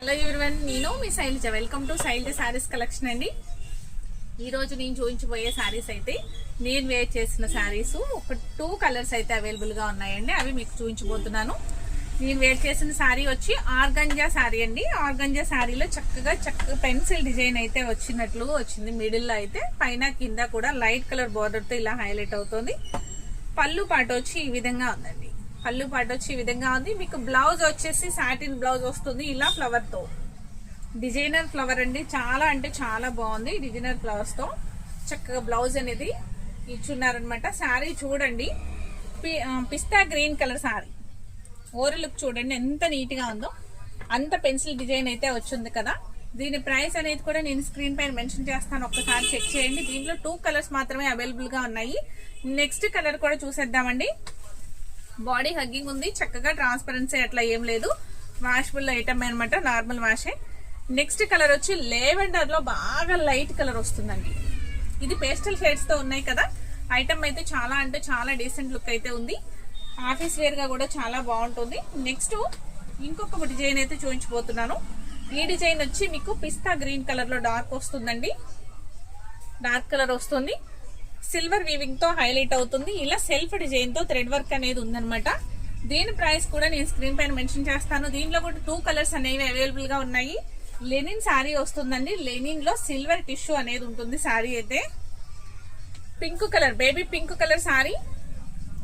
Hello everyone, నేను మీ Shailaja. Welcome to Shailaja saris collection అండి. ఈ రోజు నేను చూపించబోయే శారీస్ అయితే నేను వేర్ చేసిన శారీస్ ఒక 2 కలర్స్ అయితే అవైలబుల్ గా ఉన్నాయండి. అవి మీకు చూపించబోతున్నాను. నేను వేర్ చేసిన శారీ వచ్చి ఆర్గంజా శారీ అండి. ఆర్గంజా శారీలో చక్కగా పెన్సిల్ డిజైన్ అయితే వచ్చినట్లు వచ్చింది. మిడిల్ లో అయితే పైన కింద కూడా లైట్ కలర్ బార్డర్ తో ఇలా హైలైట్ అవుతుంది. పళ్ళు పాట వచ్చి ఈ విధంగా ఉందండి. పళ్ళు పాట వచ్చి ఈ విధంగా ఉంది. మీకు బ్లౌజ్ వచ్చేసి సాటిన్ బ్లౌజ్ వస్తుంది. ఇలా ఫ్లవర్ తో డిజైనర్ ఫ్లవర్ అండి. చాలా అంటే చాలా బాగుంది. డిజైనర్ ఫ్లవర్స్ తో చక్కగా బ్లౌజ్ అనేది ఇచ్చున్నారనమాట. శారీ చూడండి, pista green colour sari. Over look చూడండి ఎంత నీట్ గా ఉందో. అంత పెన్సిల్ డిజైన్ అయితే వచ్చింది కదా. దీని ప్రైస్ అనేది కూడా నేను స్క్రీన్ పైన మెన్షన్ చేస్తాను, ఒక్కసారి చెక్ చేయండి. దీంట్లో 2 కలర్స్ మాత్రమే అవైలబుల్ గా ఉన్నాయి. నెక్స్ట్ కలర్ కూడా చూసేద్దామండి. బాడీ హగ్గింగ్ ఉంది, చక్కగా ట్రాన్స్పరెన్సీ అట్లా ఏం లేదు. వాషబుల్ ఐటమ్ అనమాట, నార్మల్ వాషే. నెక్స్ట్ కలర్ వచ్చి లేవెండర్ లో బాగా లైట్ కలర్ వస్తుందండి. ఇది పేస్టల్ షేడ్స్ తో ఉన్నాయి కదా. ఐటమ్ అయితే చాలా అంటే చాలా డీసెంట్ లుక్ అయితే ఉంది. ఆఫీస్ వేర్ గా కూడా చాలా బాగుంటుంది. నెక్స్ట్ ఇంకొక డిజైన్ అయితే చూపించబోతున్నాను. ఈ డిజైన్ వచ్చి మీకు పిస్తా గ్రీన్ కలర్ లో డార్క్ వస్తుందండి. డార్క్ కలర్ వస్తుంది, సిల్వర్ వీవింగ్ తో హైలైట్ అవుతుంది. ఇలా సెల్ఫ్ డిజైన్ తో థ్రెడ్ వర్క్ అనేది ఉందన్నమాట. దీని ప్రైస్ కూడా నేను స్క్రీన్ పైన మెన్షన్ చేస్తాను. దీనిలో కూడా 2 కలర్స్ అనేవి అవైలబుల్ గా ఉన్నాయి. లెనిన్ శారీ వస్తుందండి. లెనిన్ లో సిల్వర్ టిష్యూ అనేది ఉంటుంది. శారీ అయితే pink colour, baby pink colour sari.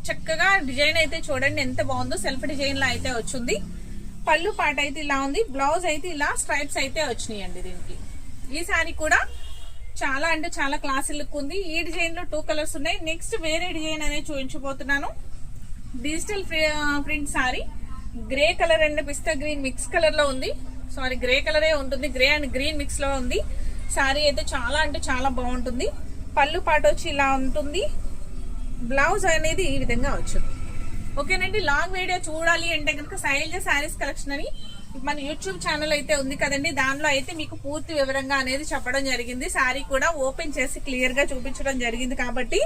చక్కగా డిజైన్ అయితే చూడండి ఎంత బాగుందో. సెల్ఫ్ డిజైన్ లో అయితే వచ్చింది. పళ్ళు పాట అయితే ఇలా ఉంది. బ్లౌజ్ అయితే ఇలా స్ట్రైప్స్ అయితే వచ్చినాయండి దీనికి. ఈ శారీ కూడా చాలా అంటే చాలా క్లాసీ లుక్ ఉంది. ఈ డిజైన్ లో 2 కలర్స్ ఉన్నాయి. నెక్స్ట్ వేరే డిజైన్ అనేది చూపించబోతున్నాను. Digital print sorry, grey colour and pista green mix colour లో ఉంది. సారీ, గ్రే కలరే ఉంటుంది. గ్రే అండ్ గ్రీన్ మిక్స్ లో ఉంది. సారీ అయితే చాలా అంటే చాలా బాగుంటుంది. పళ్ళు పాట వచ్చి ఇలా ఉంటుంది. బ్లౌజ్ అనేది ఈ విధంగా వచ్చింది. ఓకేనండి. లాంగ్ వీడియో చూడాలి అంటే కనుక శైలజ శారీస్ కలెక్షన్ అని మన యూట్యూబ్ ఛానల్ అయితే ఉంది కదండి. దానిలో అయితే మీకు పూర్తి వివరంగా అనేది చెప్పడం జరిగింది. శారీ కూడా ఓపెన్ చేసి క్లియర్ గా చూపించడం జరిగింది. కాబట్టి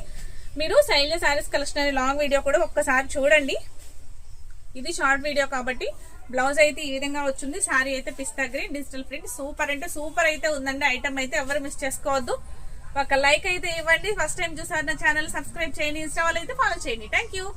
మీరు శైలజ శారీస్ కలెక్షన్ అనే లాంగ్ వీడియో కూడా ఒక్కసారి చూడండి. ఇది షార్ట్ వీడియో కాబట్టి బ్లౌజ్ అయితే ఈ విధంగా వచ్చింది. శారీ అయితే పిస్తా గ్రీన్ డిజిటల్ ప్రింట్. సూపర్ అంటే సూపర్ అయితే ఉందండి. ఐటమ్ అయితే ఎవరు మిస్ చేసుకోవద్దు. ఒక లైక్ అయితే ఇవ్వండి. ఫస్ట్ టైం చూసారు నా ఛానల్ సబ్స్క్రైబ్ చేయండి. ఇన్స్టా వాళ్ళు అయితే ఫాలో చేయండి. Thank you.